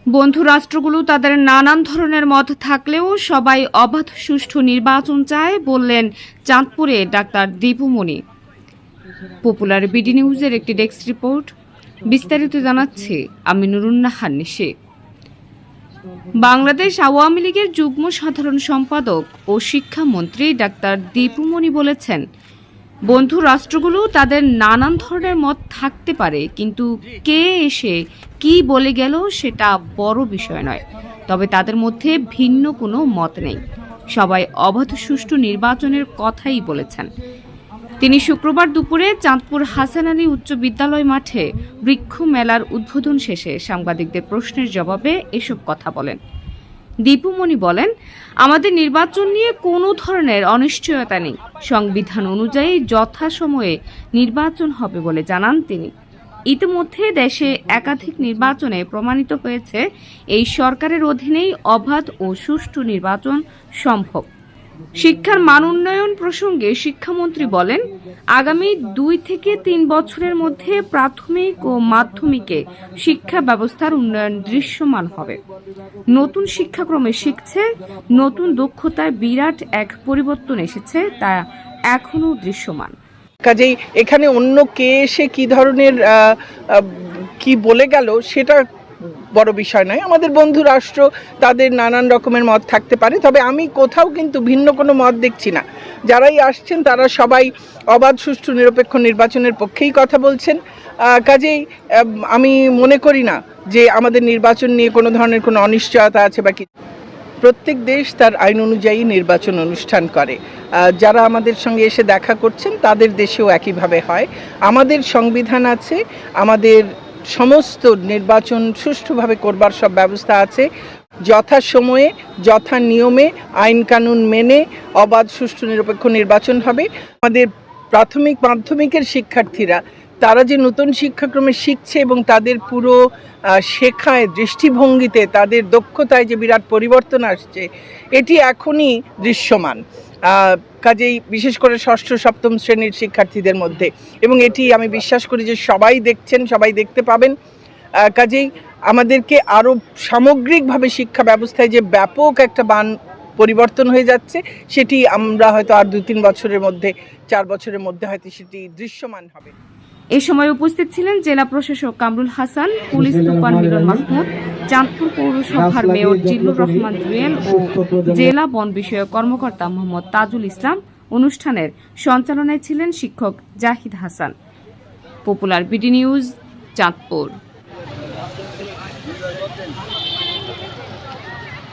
বন্ধু রাষ্ট্রগুলো তাদের নানান ধরনের মত থাকলেও সবাই অবাধ সুষ্ঠু নির্বাচন চায় বললেন চাঁদপুরে ডাক্তার দীপুমণি। পপুলার বিডি নিউজের একটি ডেস্ক রিপোর্ট। বিস্তারিত জানাচ্ছে আমি নুরুন্নাহার নিশি। বাংলাদেশ আওয়ামী লীগের যুগ্ম সাধারণ সম্পাদক ও শিক্ষামন্ত্রী ডাক্তার দীপুমণি বলেছেন, বন্ধু রাষ্ট্রগুলো তাদের নানান ধরনের মত থাকতে পারে, কিন্তু কে এসে কি বলে গেল সেটা বড় বিষয় নয়। তবে তাদের মধ্যে ভিন্ন কোনো মত নেই, সবাই অবাধ সুষ্ঠু নির্বাচনের কথাই বলেছেন। তিনি শুক্রবার দুপুরে চাঁদপুর হাসান আলী উচ্চ বিদ্যালয় মাঠে বৃক্ষ মেলার উদ্বোধন শেষে সাংবাদিকদের প্রশ্নের জবাবে এসব কথা বলেন। দীপুমণি বলেন, আমাদের নির্বাচন নিয়ে কোনো ধরনের অনিশ্চয়তা নেই। সংবিধান অনুযায়ী যথাসময়ে নির্বাচন হবে বলে জানান তিনি। ইতিমধ্যে দেশে একাধিক নির্বাচনে প্রমাণিত হয়েছে এই সরকারের অধীনেই অবাধ ও সুষ্ঠু নির্বাচন সম্ভব। শিক্ষার মান উন্নয়ন প্রসঙ্গে শিক্ষামন্ত্রী বলেন, আগামী 2 থেকে 3 বছরের মধ্যে প্রাথমিক ও মাধ্যমিকে শিক্ষা ব্যবস্থার উন্নয়ন দৃশ্যমান হবে। নতুন শিক্ষাক্রমে শিখছে, নতুন দক্ষতায় বিরাট এক পরিবর্তন এসেছে, তা এখনো দৃশ্যমান। কাজেই এখানে অন্য কে এসে কি ধরনের কি বলে গেল সেটা বড় বিষয় নয়। আমাদের বন্ধু রাষ্ট্র, তাদের নানান রকমের মত থাকতে পারে, তবে আমি কোথাও কিন্তু ভিন্ন কোনো মত দেখছি না। যারাই আসছেন তারা সবাই অবাধ সুষ্ঠু নিরপেক্ষ নির্বাচনের পক্ষেই কথা বলছেন। কাজেই আমি মনে করি না যে আমাদের নির্বাচন নিয়ে কোনো ধরনের কোনো অনিশ্চয়তা আছে বা কি। প্রত্যেক দেশ তার আইন অনুযায়ী নির্বাচন অনুষ্ঠান করে। যারা আমাদের সঙ্গে এসে দেখা করছেন তাদের দেশেও একইভাবে হয়। আমাদের সংবিধান আছে, আমাদের সমস্ত নির্বাচন সুষ্ঠুভাবে করবার সব ব্যবস্থা আছে। যথাসময়ে যথা নিয়মে আইন কানুন মেনে অবাধ সুষ্ঠু নিরপেক্ষ নির্বাচন হবে। আমাদের প্রাথমিক মাধ্যমিকের শিক্ষার্থীরা তারা যে নতুন শিক্ষাক্রমে শিখছে এবং তাদের পুরো শেখায়, দৃষ্টিভঙ্গিতে, তাদের দক্ষতায় যে বিরাট পরিবর্তন আসছে, এটি এখনই দৃশ্যমান। কাজেই বিশেষ করে ষষ্ঠ সপ্তম শ্রেণীর শিক্ষার্থীদের মধ্যে, এবং এটি আমি বিশ্বাস করি যে সবাই দেখছেন, সবাই দেখতে পাবেন। কাজেই আমাদেরকে আরও সামগ্রিকভাবে শিক্ষা ব্যবস্থায় যে ব্যাপক একটা পরিবর্তন হয়ে যাচ্ছে, সেটি আমরা হয়তো আর 2-3 বছরের মধ্যে, 4 বছরের মধ্যে হয়তো সেটি দৃশ্যমান হবে। এ সময় উপস্থিত ছিলেন জেলা প্রশাসক কামরুল হাসান, পুলিশ সুপার মিলন মাহমুদ, চাঁদপুর পৌরসভার মেয়র জিল্লুর রহমান জুয়েল ও জেলা বন বিষয়ক কর্মকর্তা মোহাম্মদ তাজুল ইসলাম। অনুষ্ঠানের সঞ্চালনায় ছিলেন শিক্ষক Zahid Hasan. Popular BD news, Chandpur.